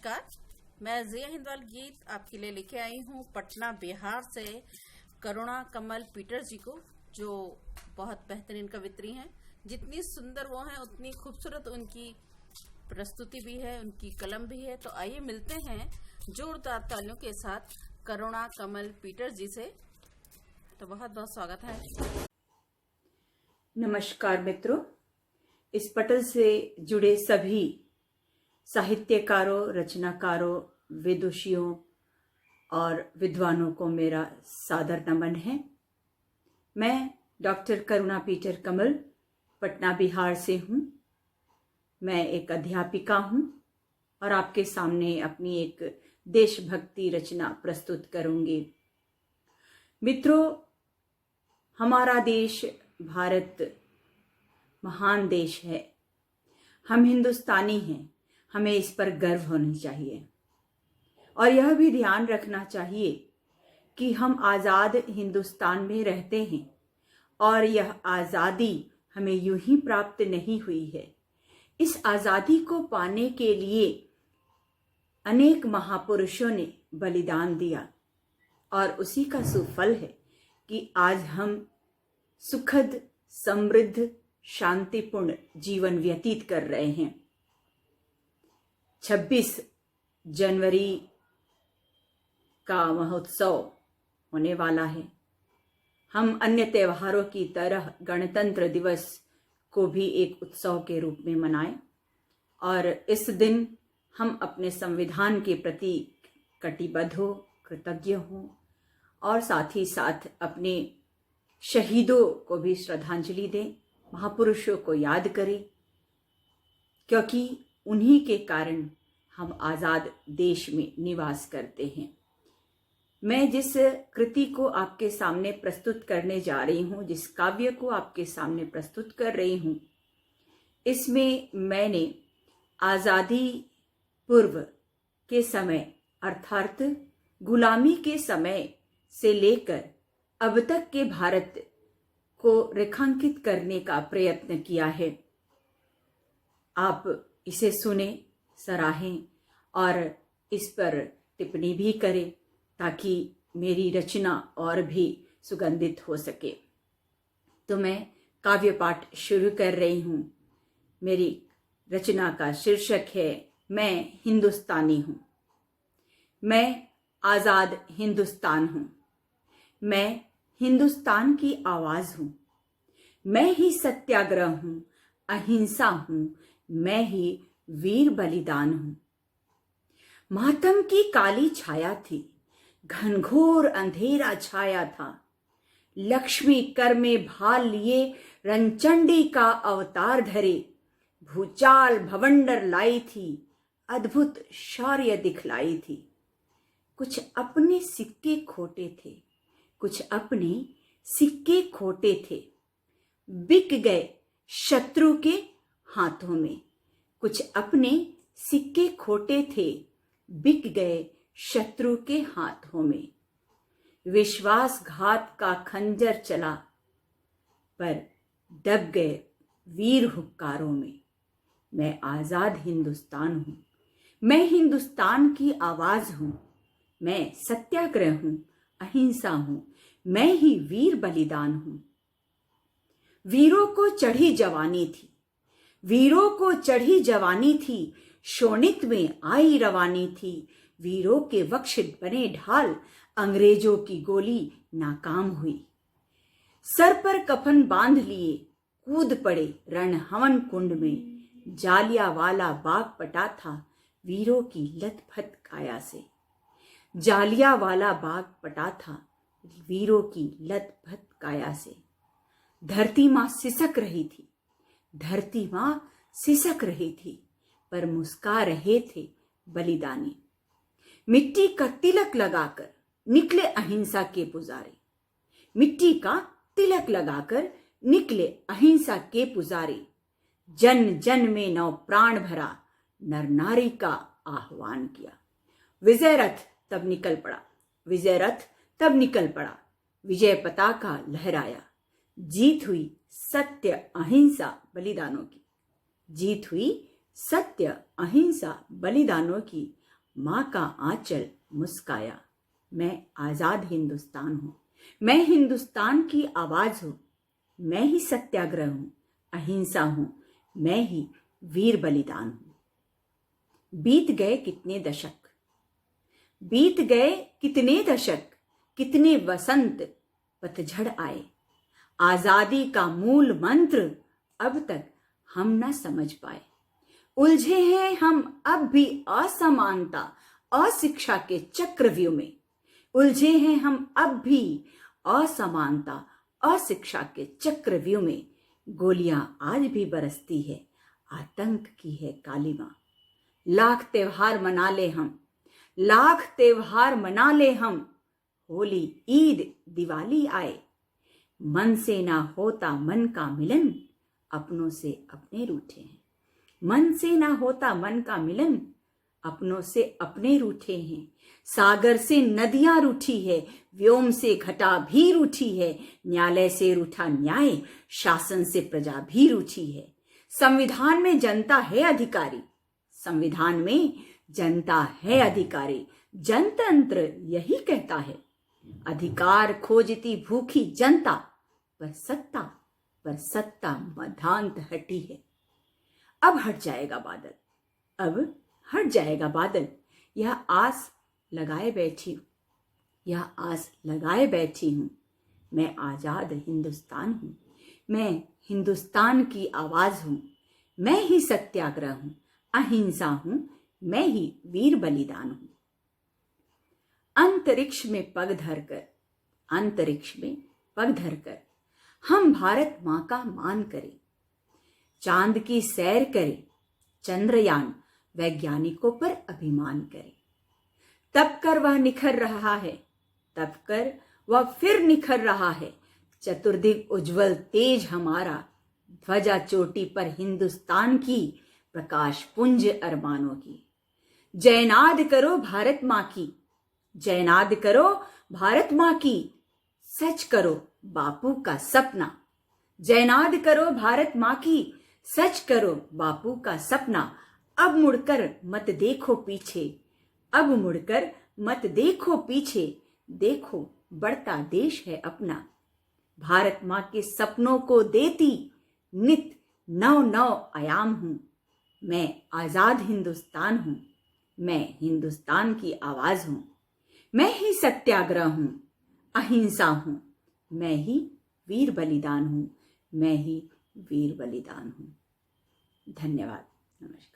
नमस्कार, मैं जिया हिंदवाल गीत आपके लिए लेके आई हूँ पटना बिहार से करुणा कमल पीटर जी को, जो बहुत बेहतरीन कवित्री हैं। जितनी सुंदर वो हैं उतनी खूबसूरत उनकी प्रस्तुति भी है, उनकी कलम भी है। तो आइए मिलते हैं जोरदार तालियों के साथ करुणा कमल पीटर जी से। तो बहुत बहुत स्वागत है। नमस्कार मित्रों, इस पटल से जुड़े सभी साहित्यकारों, रचनाकारों, विदुषियों और विद्वानों को मेरा सादर नमन है। मैं डॉक्टर करुणा पीटर कमल पटना बिहार से हूँ। मैं एक अध्यापिका हूँ और आपके सामने अपनी एक देशभक्ति रचना प्रस्तुत करूँगी। मित्रों, हमारा देश भारत महान देश है। हम हिंदुस्तानी हैं, हमें इस पर गर्व होना चाहिए और यह भी ध्यान रखना चाहिए कि हम आज़ाद हिंदुस्तान में रहते हैं और यह आज़ादी हमें यूं ही प्राप्त नहीं हुई है। इस आज़ादी को पाने के लिए अनेक महापुरुषों ने बलिदान दिया और उसी का सुफल है कि आज हम सुखद, समृद्ध, शांतिपूर्ण जीवन व्यतीत कर रहे हैं। 26 जनवरी का महोत्सव होने वाला है। हम अन्य त्योहारों की तरह गणतंत्र दिवस को भी एक उत्सव के रूप में मनाएं और इस दिन हम अपने संविधान के प्रति कटिबद्ध हो, कृतज्ञ हों और साथ ही साथ अपने शहीदों को भी श्रद्धांजलि दें, महापुरुषों को याद करें, क्योंकि उन्हीं के कारण हम आज़ाद देश में निवास करते हैं। मैं जिस कृति को आपके सामने प्रस्तुत करने जा रही हूँ, जिस काव्य को आपके सामने प्रस्तुत कर रही हूँ, इसमें मैंने आज़ादी पूर्व के समय अर्थात गुलामी के समय से लेकर अब तक के भारत को रेखांकित करने का प्रयत्न किया है। आप इसे सुने, सराहें और इस पर टिप्पणी भी करें ताकि मेरी रचना और भी सुगंधित हो सके। तो मैं काव्य पाठ शुरू कर रही हूँ। मेरी रचना का शीर्षक है मैं हिंदुस्तानी हूँ। मैं आज़ाद हिंदुस्तान हूँ। मैं हिंदुस्तान की आवाज़ हूँ। मैं ही सत्याग्रह हूँ, अहिंसा हूँ, मैं ही वीर बलिदान हूँ। मातम की काली छाया थी, घनघोर अंधेरा छाया था। लक्ष्मी कर में भाल लिए रंचंडी का अवतार धरे, भूचाल भवंडर लाई थी, अद्भुत शौर्य दिखलाई थी। कुछ अपने सिक्के खोटे थे, कुछ अपने सिक्के खोटे थे, बिक गए शत्रु के हाथों में। कुछ अपने सिक्के खोटे थे, बिक गए शत्रु के हाथों में। विश्वासघात का खंजर चला, पर दब गए वीर हुक्कारों में। मैं आज़ाद हिंदुस्तान हूँ। मैं हिंदुस्तान की आवाज़ हूँ। मैं सत्याग्रह हूँ, अहिंसा हूँ, मैं ही वीर बलिदान हूँ। वीरों को चढ़ी जवानी थी, वीरों को चढ़ी जवानी थी, शोणित में आई रवानी थी। वीरों के वक्ष बने ढाल, अंग्रेजों की गोली नाकाम हुई। सर पर कफन बांध लिए, कूद पड़े रण हवन कुंड में। जालियावाला बाग पटा था वीरों की लथपथ काया से। जालियावाला बाग पटा था वीरों की लथपथ काया से। धरती माँ सिसक रही थी, धरती माँ सिसक रही थी, पर मुस्का रहे थे बलिदानी। मिट्टी का तिलक लगाकर निकले अहिंसा के पुजारी। मिट्टी का तिलक लगाकर निकले अहिंसा के पुजारी। जन जन में नव प्राण भरा, नर नारी का आह्वान किया। विजय रथ तब निकल पड़ा, विजय रथ तब निकल पड़ा, विजय पताका लहराया। जीत हुई सत्य अहिंसा बलिदानों की, जीत हुई सत्य अहिंसा बलिदानों की। माँ का आंचल मुस्काया। मैं आजाद हिंदुस्तान हूँ, मैं हिंदुस्तान की आवाज हूँ, मैं ही सत्याग्रह हूँ, अहिंसा हूँ, मैं ही वीर बलिदान हूँ। बीत गए कितने दशक, बीत गए कितने दशक, कितने वसंत पतझड़ आए। आजादी का मूल मंत्र अब तक हम न समझ पाए। उलझे हैं हम अब भी असमानता अशिक्षा के चक्रव्यूह में। उलझे हैं हम अब भी असमानता अशिक्षा के चक्रव्यूह में। गोलियां आज भी बरसती है, आतंक की है कालिमा। लाख त्योहार मना ले हम, लाख त्योहार मना ले हम, होली ईद दिवाली आए। मन से ना होता मन का मिलन, अपनों से अपने रूठे हैं। मन से ना होता मन का मिलन, अपनों से अपने रूठे हैं। सागर से नदियां रूठी है, व्योम से घटा भी रूठी है। न्यायालय से रूठा न्याय, शासन से प्रजा भी रूठी है। संविधान में जनता है अधिकारी, संविधान में जनता है अधिकारी। जनतंत्र यही कहता है, अधिकार खोजती भूखी जनता, पर सत्ता मधांत हटी है। अब हट जाएगा बादल, अब हट जाएगा बादल। यह आस लगाए बैठी हूँ, यह आस लगाए बैठी हूँ। मैं आजाद हिंदुस्तान हूँ, मैं हिंदुस्तान की आवाज हूँ, मैं ही सत्याग्रह हूँ, अहिंसा हूँ, मैं ही वीर बलिदान हूँ। अंतरिक्ष में पग धरकर, अंतरिक्ष में पग धरकर हम भारत माँ का मान करें। चांद की सैर करें, चंद्रयान वैज्ञानिकों पर अभिमान करें। तब कर वह निखर रहा है, तब कर वह फिर निखर रहा है। चतुर्दिक उज्जवल तेज हमारा, ध्वजा चोटी पर हिंदुस्तान की, प्रकाश पुंज अरमानों की। जयनाद करो भारत माँ की, जयनाद करो भारत माँ की। सच करो बापू का सपना, जयनाद करो भारत माँ की। सच करो बापू का सपना। अब मुड़कर मत देखो पीछे, अब मुड़कर मत देखो पीछे। देखो बढ़ता देश है अपना, भारत माँ के सपनों को देती नित नव नव आयाम हूँ। मैं आजाद हिंदुस्तान हूँ, मैं हिंदुस्तान की आवाज हूँ, मैं ही सत्याग्रह हूँ, अहिंसा हूँ, मैं ही वीर बलिदान हूँ, मैं ही वीर बलिदान हूँ। धन्यवाद। नमस्कार।